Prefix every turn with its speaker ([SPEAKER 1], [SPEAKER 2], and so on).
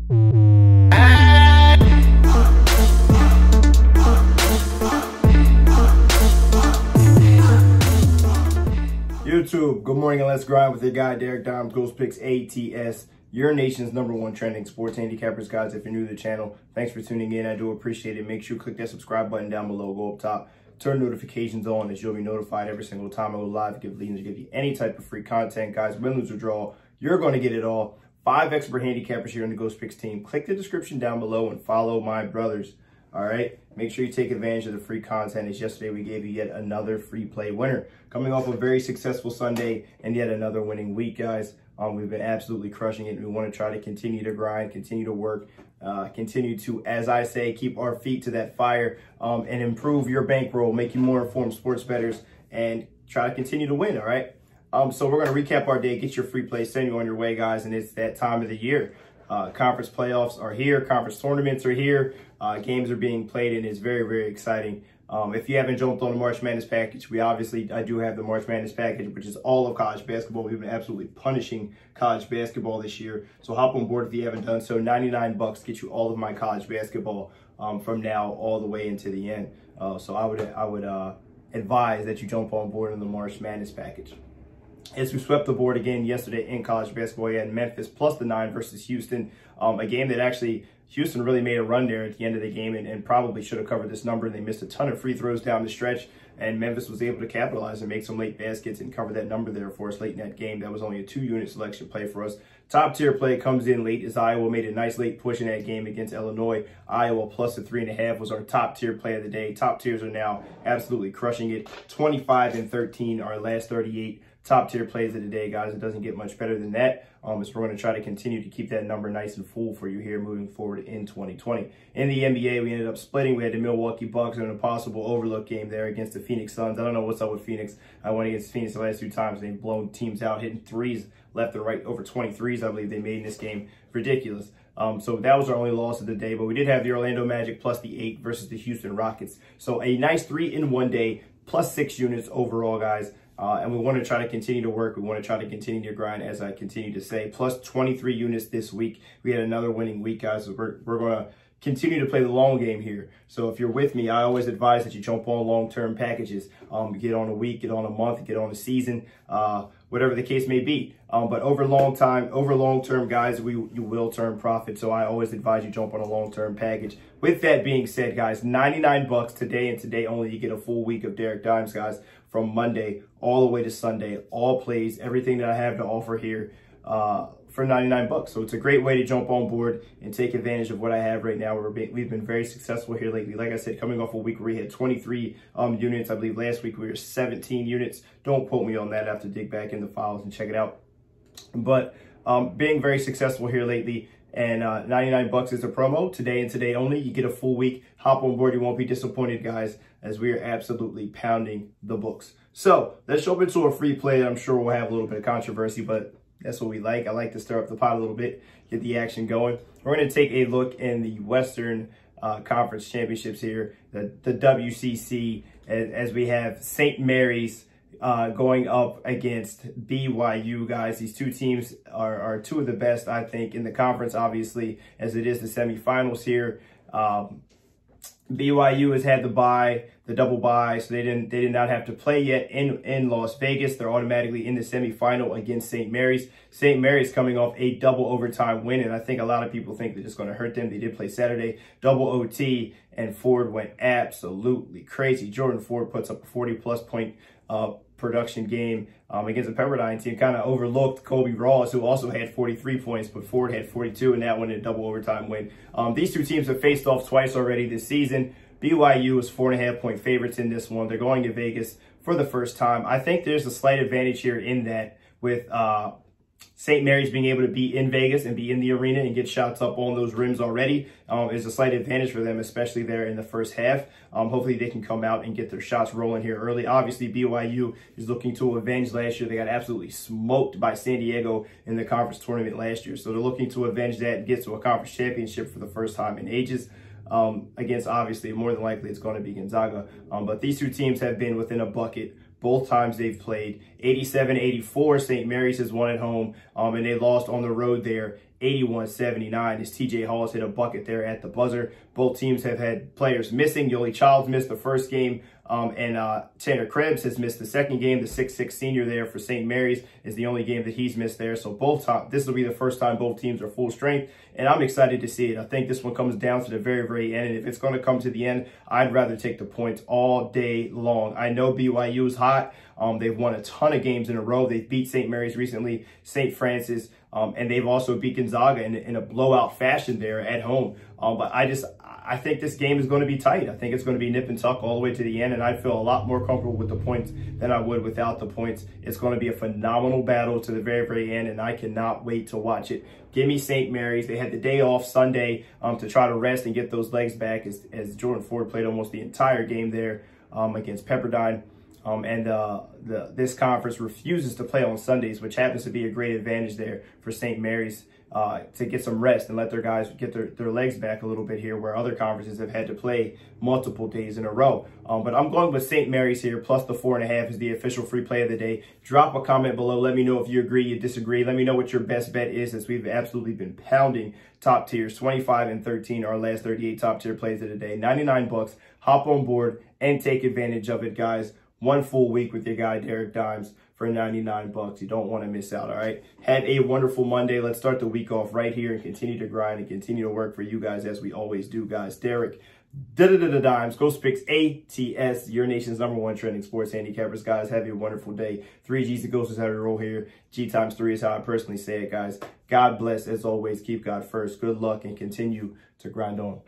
[SPEAKER 1] YouTube, good morning and let's grind with your guy Derek Dimes, Ghost Picks ATS, your nation's #1 trending sports handicappers guys. If you're new to the channel, thanks for tuning in. I do appreciate it. Make sure you click that subscribe button down below, go up top, turn notifications on as you'll be notified every single time I go live, give leaders, give you any type of free content, guys. Win, lose, or draw, you're going to get it all. 5 expert handicappers here on the Ghost Picks team. Click the description down below and follow my brothers. All right, make sure you take advantage of the free content. As yesterday we gave you yet another free play winner. Coming off a very successful Sunday and yet another winning week, guys. We've been absolutely crushing it. We want to try to continue to grind, continue to work, continue to, as I say, keep our feet to that fire and improve your bankroll, make you more informed sports bettors, and try to continue to win, all right? So we're going to recap our day, get your free play, send you on your way, guys, and it's that time of the year. Conference playoffs are here. Conference tournaments are here. Games are being played, and it's very, very exciting. If you haven't jumped on the March Madness package, I do have the March Madness package, which is all of college basketball. We've been absolutely punishing college basketball this year. So hop on board if you haven't done so. $99 gets you all of my college basketball from now all the way into the end. So I would advise that you jump on board on the March Madness package. As we swept the board again yesterday in college basketball, we had Memphis plus the 9 versus Houston, a game that actually Houston really made a run there at the end of the game and probably should have covered this number. They missed a ton of free throws down the stretch, and Memphis was able to capitalize and make some late baskets and cover that number there for us late in that game. That was only a 2-unit selection play for us. Top tier play comes in late as Iowa made a nice late push in that game against Illinois. Iowa plus the 3.5 was our top tier play of the day. Top tiers are now absolutely crushing it. 25 and 13, our last 38 top tier plays of the day, guys. It doesn't get much better than that. So we're going to try to continue to keep that number nice and full for you here moving forward in 2020. In the NBA, we ended up splitting. We had the Milwaukee Bucks in an impossible overlook game there against the Phoenix Suns. I don't know what's up with Phoenix. I went against Phoenix the last 2 times. They've blown teams out, hitting threes left and right, over 23s, I believe they made in this game. Ridiculous. So that was our only loss of the day, but we did have the Orlando Magic plus the 8 versus the Houston Rockets. So a nice 3-in-1 day, plus 6 units overall, guys. And we want to try to continue to work. We want to try to continue to grind, as I continue to say. Plus 23 units this week. We had another winning week, guys. So we're going to continue to play the long game here. So if you're with me, I always advise that you jump on long-term packages. Get on a week, get on a month, get on a season, whatever the case may be. But over long-term, guys, you will turn profit. So I always advise you jump on a long-term package. With that being said, guys, $99 today and today only. You get a full week of Derek Dimes, guys, from Monday all the way to Sunday. All plays, everything that I have to offer here for $99. So it's a great way to jump on board and take advantage of what I have right now. We've been very successful here lately. Like I said, coming off a week where we had 23 units. I believe last week we were 17 units. Don't quote me on that. I have to dig back in the files and check it out. But being very successful here lately. And $99 is a promo today and today only. You get a full week. Hop on board. You won't be disappointed, guys, as we are absolutely pounding the books. So let's jump into a free play. I'm sure we'll have a little bit of controversy, but that's what we like. I like to stir up the pot a little bit, get the action going. We're going to take a look in the Western Conference Championships here, the WCC, as we have St. Mary's going up against BYU, guys. These two teams are 2 of the best, I think, in the conference, obviously, as it is the semifinals here. BYU has had the double bye, so they did not have to play yet in Las Vegas. They're automatically in the semifinal against St. Mary's. St. Mary's coming off a double overtime win, and I think a lot of people think that it's going to hurt them. They did play Saturday, double OT, and Ford went absolutely crazy. Jordan Ford puts up a 40-plus point production game against a Pepperdine team. Kind of overlooked Kobe Ross, who also had 43 points, but Ford had 42 in that one in a double overtime win. These 2 teams have faced off twice already this season. BYU is 4.5-point favorites in this one. They're going to Vegas for the first time. I think there's a slight advantage here in that with St. Mary's being able to be in Vegas and be in the arena and get shots up on those rims already is a slight advantage for them, especially there in the first half. Hopefully they can come out and get their shots rolling here early. Obviously, BYU is looking to avenge last year. They got absolutely smoked by San Diego in the conference tournament last year. So they're looking to avenge that and get to a conference championship for the first time in ages. Against, obviously, more than likely it's going to be Gonzaga. But these 2 teams have been within a bucket both times they've played. 87-84, St. Mary's has won at home, and they lost on the road there 81-79 as TJ Hall's hit a bucket there at the buzzer. Both teams have had players missing. Yoli Childs missed the first game, and Tanner Krebs has missed the second game. The 6'6" senior there for St. Mary's is the only game that he's missed there. So this will be the first time both teams are full strength, and I'm excited to see it. I think this one comes down to the very, very end, and if it's going to come to the end, I'd rather take the points all day long. I know BYU is hot. They've won a ton of games in a row. They've beat St. Mary's recently, St. Francis, and they've also beat Gonzaga in a blowout fashion there at home. But I think this game is going to be tight. I think it's going to be nip and tuck all the way to the end, and I feel a lot more comfortable with the points than I would without the points. It's going to be a phenomenal battle to the very, very end, and I cannot wait to watch it. Give me St. Mary's. They had the day off Sunday to try to rest and get those legs back as Jordan Ford played almost the entire game there against Pepperdine. This conference refuses to play on Sundays, which happens to be a great advantage there for St. Mary's to get some rest and let their guys get their legs back a little bit here, where other conferences have had to play multiple days in a row. But I'm going with St. Mary's here, plus the 4.5 is the official free play of the day. Drop a comment below. Let me know if you agree, you disagree. Let me know what your best bet is, as we've absolutely been pounding top tiers. 25 and 13 are our last 38 top tier plays of the day. 99 bucks. Hop on board and take advantage of it, guys. One full week with your guy, Derek Dimes, for 99 bucks. You don't want to miss out, all right? Have a wonderful Monday. Let's start the week off right here and continue to grind and continue to work for you guys as we always do, guys. Derek, Dimes, Ghost Picks ATS, your nation's #1 trending sports handicappers. Guys, have a wonderful day. 3 G's to Ghosts is how we roll here. G times 3 is how I personally say it, guys. God bless, as always. Keep God first. Good luck and continue to grind on.